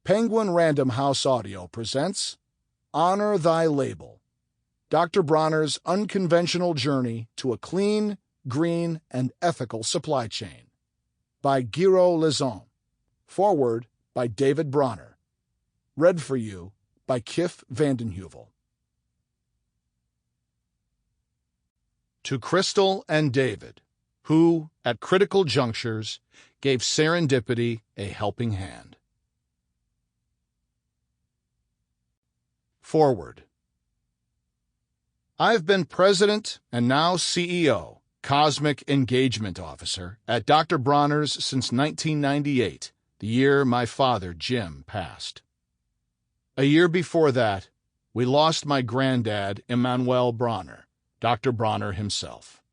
Penguin Random House Audio presents Honor Thy Label, Dr. Bronner's Unconventional Journey to a Clean, Green, and Ethical Supply Chain, by Gero, Leson. Foreword by David Bronner. Read for you by Kiff, Vandenheuvel. To Crystal and David, who, at critical junctures, gave serendipity a helping hand. Forward. I've been president and now CEO, Cosmic Engagement Officer, at Dr. Bronner's since 1998, the year my father, Jim, passed. A year before that, we lost my granddad, Emanuel Bronner, Dr. Bronner himself.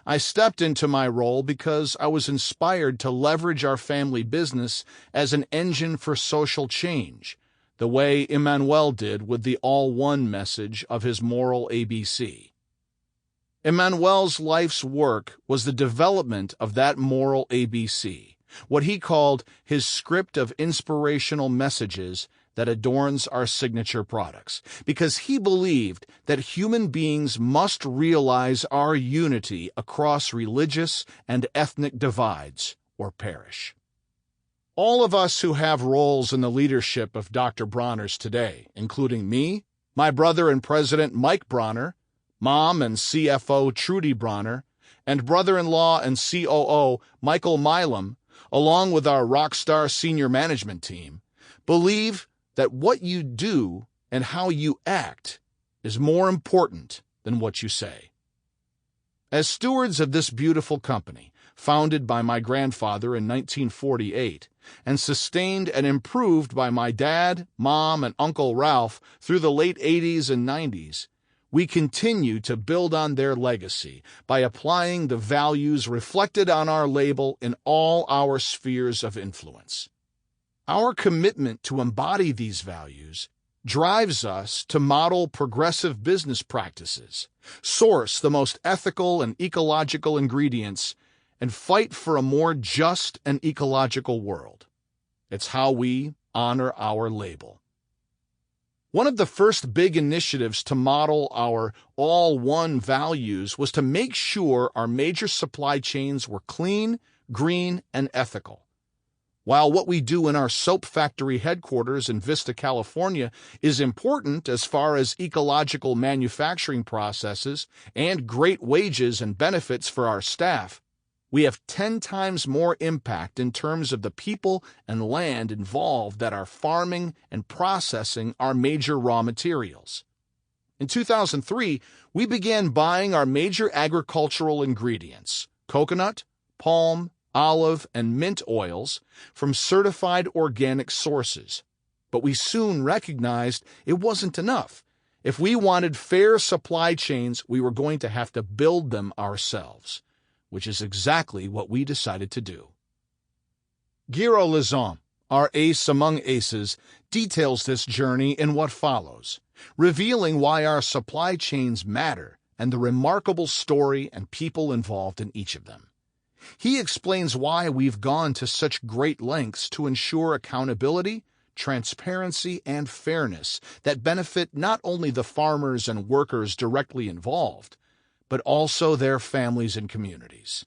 I stepped into my role because I was inspired to leverage our family business as an engine for social change, the way Emanuel did with the all-one message of his moral ABC. Emanuel's life's work was the development of that moral ABC, what he called his script of inspirational messages that adorns our signature products, because he believed that human beings must realize our unity across religious and ethnic divides or perish. All of us who have roles in the leadership of Dr. Bronner's today, including me, my brother and president Mike Bronner, mom and CFO Trudy Bronner, and brother-in-law and COO Michael Milam, along with our rockstar senior management team, believe that what you do and how you act is more important than what you say. As stewards of this beautiful company, founded by my grandfather in 1948, and sustained and improved by my dad, mom, and Uncle Ralph through the late 80s and 90s, we continue to build on their legacy by applying the values reflected on our label in all our spheres of influence. Our commitment to embody these values drives us to model progressive business practices, source the most ethical and ecological ingredients, and fight for a more just and ecological world. It's how we honor our label. One of the first big initiatives to model our all-one values was to make sure our major supply chains were clean, green, and ethical. While what we do in our soap factory headquarters in Vista, California is important as far as ecological manufacturing processes and great wages and benefits for our staff, we have 10 times more impact in terms of the people and land involved that are farming and processing our major raw materials. In 2003, we began buying our major agricultural ingredients, coconut, palm, olive, and mint oils, from certified organic sources. But we soon recognized it wasn't enough. If we wanted fair supply chains, we were going to have to build them ourselves, which is exactly what we decided to do. Gero Leson, our ace among aces, details this journey in what follows, revealing why our supply chains matter and the remarkable story and people involved in each of them. He explains why we've gone to such great lengths to ensure accountability, transparency, and fairness that benefit not only the farmers and workers directly involved, but also their families and communities.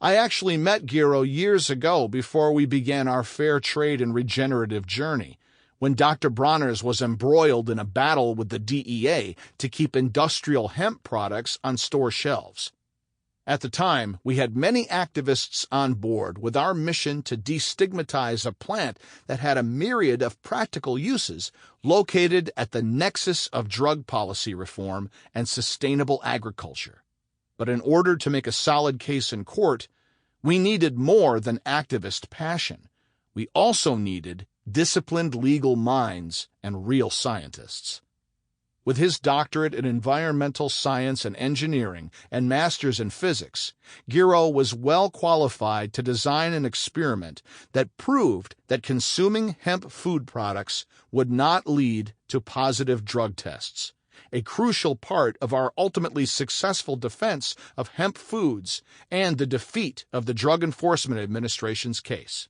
I actually met Gero years ago before we began our fair trade and regenerative journey, when Dr. Bronner's was embroiled in a battle with the DEA to keep industrial hemp products on store shelves. At the time, we had many activists on board with our mission to destigmatize a plant that had a myriad of practical uses located at the nexus of drug policy reform and sustainable agriculture. But in order to make a solid case in court, we needed more than activist passion. We also needed disciplined legal minds and real scientists. With his doctorate in environmental science and engineering and master's in physics, Gero was well qualified to design an experiment that proved that consuming hemp food products would not lead to positive drug tests, a crucial part of our ultimately successful defense of hemp foods and the defeat of the Drug Enforcement Administration's case.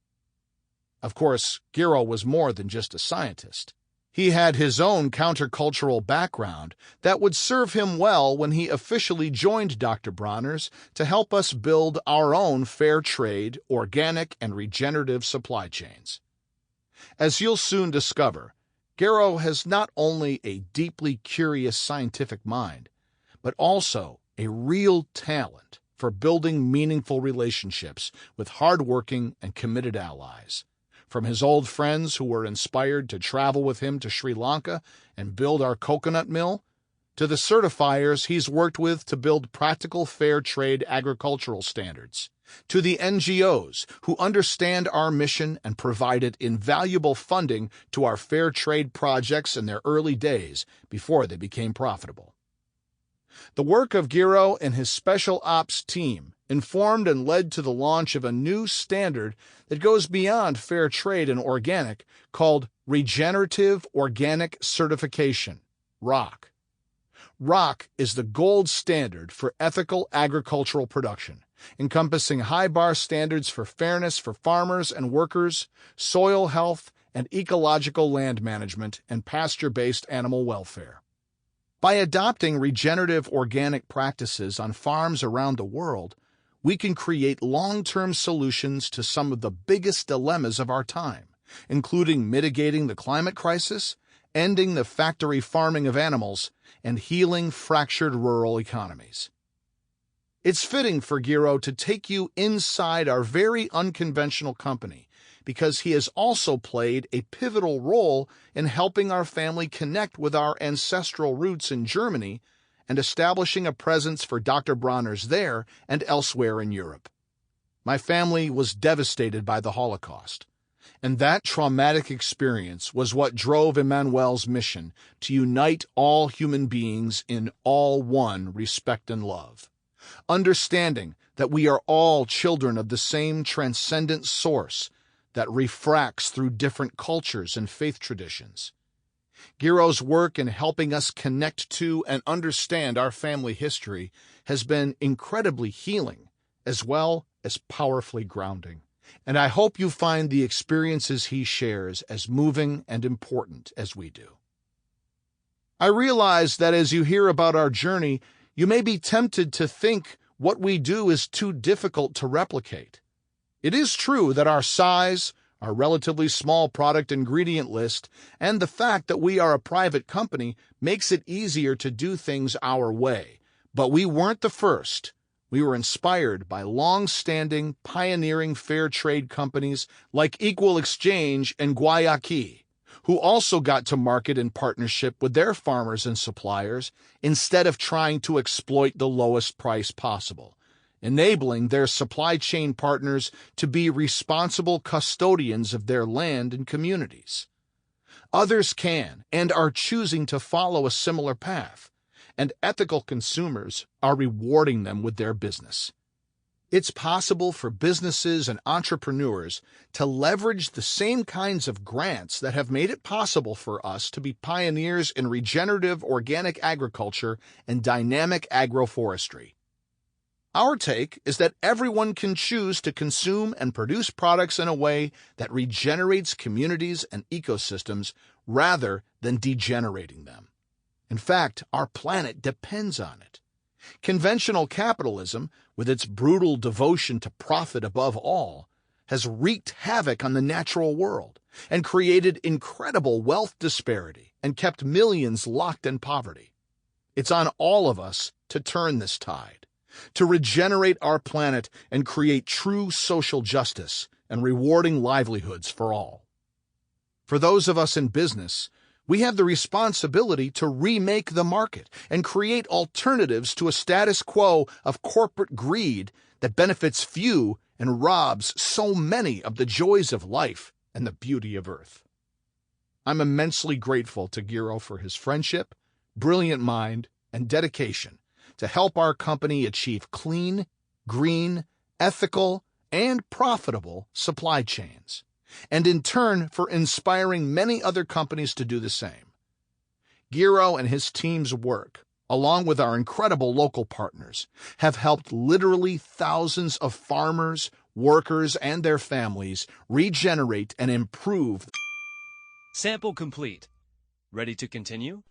Of course, Gero was more than just a scientist. He had his own countercultural background that would serve him well when he officially joined Dr. Bronner's to help us build our own fair trade, organic, and regenerative supply chains. As you'll soon discover, Gero has not only a deeply curious scientific mind, but also a real talent for building meaningful relationships with hardworking and committed allies. From his old friends who were inspired to travel with him to Sri Lanka and build our coconut mill, to the certifiers he's worked with to build practical fair trade agricultural standards, to the NGOs who understand our mission and provided invaluable funding to our fair trade projects in their early days before they became profitable. The work of Gero and his special ops team informed and led to the launch of a new standard that goes beyond fair trade and organic called Regenerative Organic Certification, ROC. ROC is the gold standard for ethical agricultural production, encompassing high bar standards for fairness for farmers and workers, soil health, and ecological land management and pasture-based animal welfare. By adopting regenerative organic practices on farms around the world, we can create long-term solutions to some of the biggest dilemmas of our time, including mitigating the climate crisis, ending the factory farming of animals, and healing fractured rural economies. It's fitting for Gero to take you inside our very unconventional company, because he has also played a pivotal role in helping our family connect with our ancestral roots in Germany and establishing a presence for Dr. Bronner's there and elsewhere in Europe. My family was devastated by the Holocaust, and that traumatic experience was what drove Emmanuel's mission to unite all human beings in all one respect and love, understanding that we are all children of the same transcendent source that refracts through different cultures and faith traditions. Gero's work in helping us connect to and understand our family history has been incredibly healing, as well as powerfully grounding. And I hope you find the experiences he shares as moving and important as we do. I realize that as you hear about our journey, you may be tempted to think what we do is too difficult to replicate. It is true that our size, our relatively small product ingredient list, and the fact that we are a private company makes it easier to do things our way. But we weren't the first. We were inspired by long-standing, pioneering fair trade companies like Equal Exchange and Guayaquil, who also got to market in partnership with their farmers and suppliers instead of trying to exploit the lowest price possible, enabling their supply chain partners to be responsible custodians of their land and communities. Others can and are choosing to follow a similar path, and ethical consumers are rewarding them with their business. It's possible for businesses and entrepreneurs to leverage the same kinds of grants that have made it possible for us to be pioneers in regenerative organic agriculture and dynamic agroforestry. Our take is that everyone can choose to consume and produce products in a way that regenerates communities and ecosystems rather than degenerating them. In fact, our planet depends on it. Conventional capitalism, with its brutal devotion to profit above all, has wreaked havoc on the natural world and created incredible wealth disparity and kept millions locked in poverty. It's on all of us to turn this tide, to regenerate our planet and create true social justice and rewarding livelihoods for all. For those of us in business, we have the responsibility to remake the market and create alternatives to a status quo of corporate greed that benefits few and robs so many of the joys of life and the beauty of Earth. I'm immensely grateful to Gero for his friendship, brilliant mind, and dedication to help our company achieve clean, green, ethical, and profitable supply chains, and in turn for inspiring many other companies to do the same. Gero and his team's work, along with our incredible local partners, have helped literally thousands of farmers, workers and their families regenerate and improve. Sample complete. Ready to continue?